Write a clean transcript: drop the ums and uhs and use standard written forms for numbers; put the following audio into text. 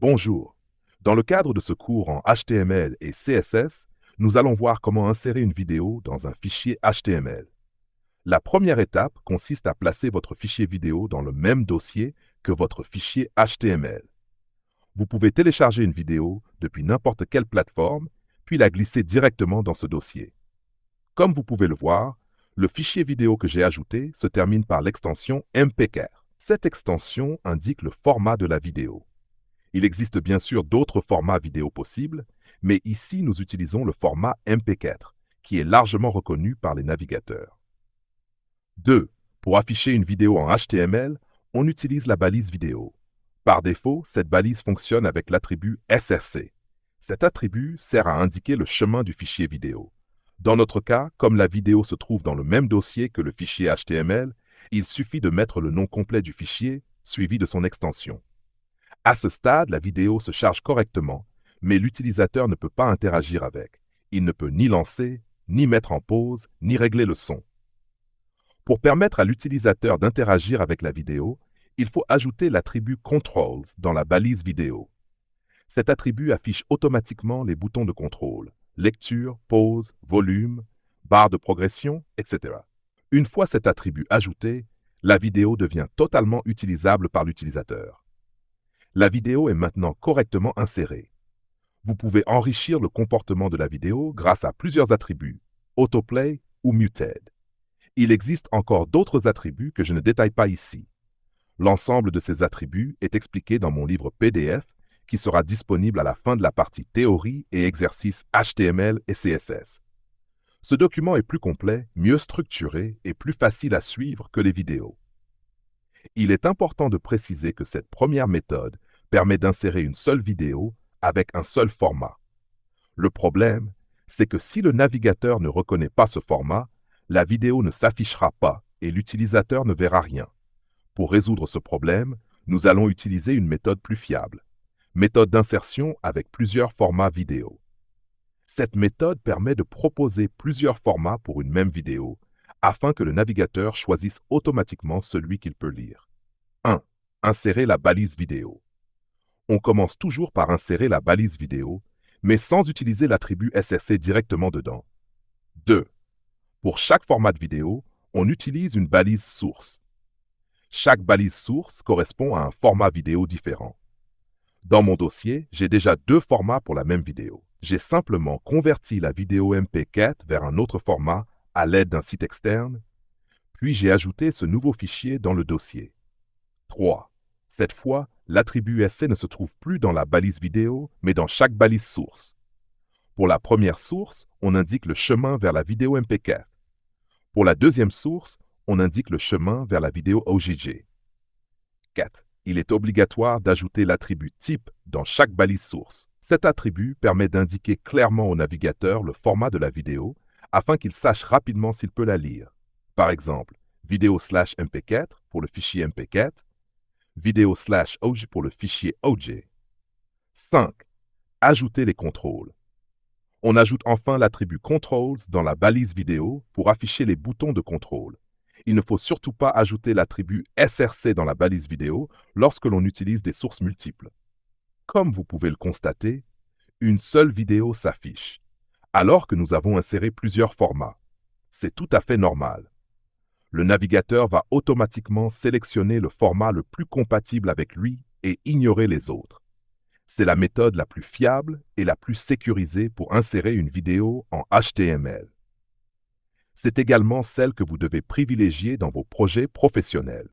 Bonjour. Dans le cadre de ce cours en HTML et CSS, nous allons voir comment insérer une vidéo dans un fichier HTML. La première étape consiste à placer votre fichier vidéo dans le même dossier que votre fichier HTML. Vous pouvez télécharger une vidéo depuis n'importe quelle plateforme, puis la glisser directement dans ce dossier. Comme vous pouvez le voir, le fichier vidéo que j'ai ajouté se termine par l'extension MP4. Cette extension indique le format de la vidéo. Il existe bien sûr d'autres formats vidéo possibles, mais ici nous utilisons le format MP4, qui est largement reconnu par les navigateurs. 2. Pour afficher une vidéo en HTML, on utilise la balise vidéo. Par défaut, cette balise fonctionne avec l'attribut SRC. Cet attribut sert à indiquer le chemin du fichier vidéo. Dans notre cas, comme la vidéo se trouve dans le même dossier que le fichier HTML, il suffit de mettre le nom complet du fichier, suivi de son extension. À ce stade, la vidéo se charge correctement, mais l'utilisateur ne peut pas interagir avec. Il ne peut ni lancer, ni mettre en pause, ni régler le son. Pour permettre à l'utilisateur d'interagir avec la vidéo, il faut ajouter l'attribut Controls dans la balise vidéo. Cet attribut affiche automatiquement les boutons de contrôle, lecture, pause, volume, barre de progression, etc. Une fois cet attribut ajouté, la vidéo devient totalement utilisable par l'utilisateur. La vidéo est maintenant correctement insérée. Vous pouvez enrichir le comportement de la vidéo grâce à plusieurs attributs, autoplay ou muted. Il existe encore d'autres attributs que je ne détaille pas ici. L'ensemble de ces attributs est expliqué dans mon livre PDF qui sera disponible à la fin de la partie théorie et exercices HTML et CSS. Ce document est plus complet, mieux structuré et plus facile à suivre que les vidéos. Il est important de préciser que cette première méthode permet d'insérer une seule vidéo avec un seul format. Le problème, c'est que si le navigateur ne reconnaît pas ce format, la vidéo ne s'affichera pas et l'utilisateur ne verra rien. Pour résoudre ce problème, nous allons utiliser une méthode plus fiable, méthode d'insertion avec plusieurs formats vidéo. Cette méthode permet de proposer plusieurs formats pour une même vidéo, afin que le navigateur choisisse automatiquement celui qu'il peut lire. 1. Insérer la balise vidéo. On commence toujours par insérer la balise vidéo, mais sans utiliser l'attribut SRC directement dedans. 2. Pour chaque format de vidéo, on utilise une balise source. Chaque balise source correspond à un format vidéo différent. Dans mon dossier, j'ai déjà deux formats pour la même vidéo. J'ai simplement converti la vidéo MP4 vers un autre format à l'aide d'un site externe, puis j'ai ajouté ce nouveau fichier dans le dossier. 3. Cette fois, l'attribut SC ne se trouve plus dans la balise vidéo, mais dans chaque balise source. Pour la première source, on indique le chemin vers la vidéo MP4. Pour la deuxième source, on indique le chemin vers la vidéo OGG. 4. Il est obligatoire d'ajouter l'attribut type dans chaque balise source. Cet attribut permet d'indiquer clairement au navigateur le format de la vidéo afin qu'il sache rapidement s'il peut la lire. Par exemple, vidéo/mp4 pour le fichier mp4, vidéo/OG pour le fichier OG. 5. Ajouter les contrôles. On ajoute enfin l'attribut Controls dans la balise vidéo pour afficher les boutons de contrôle. Il ne faut surtout pas ajouter l'attribut SRC dans la balise vidéo lorsque l'on utilise des sources multiples. Comme vous pouvez le constater, une seule vidéo s'affiche, alors que nous avons inséré plusieurs formats. C'est tout à fait normal. Le navigateur va automatiquement sélectionner le format le plus compatible avec lui et ignorer les autres. C'est la méthode la plus fiable et la plus sécurisée pour insérer une vidéo en HTML. C'est également celle que vous devez privilégier dans vos projets professionnels.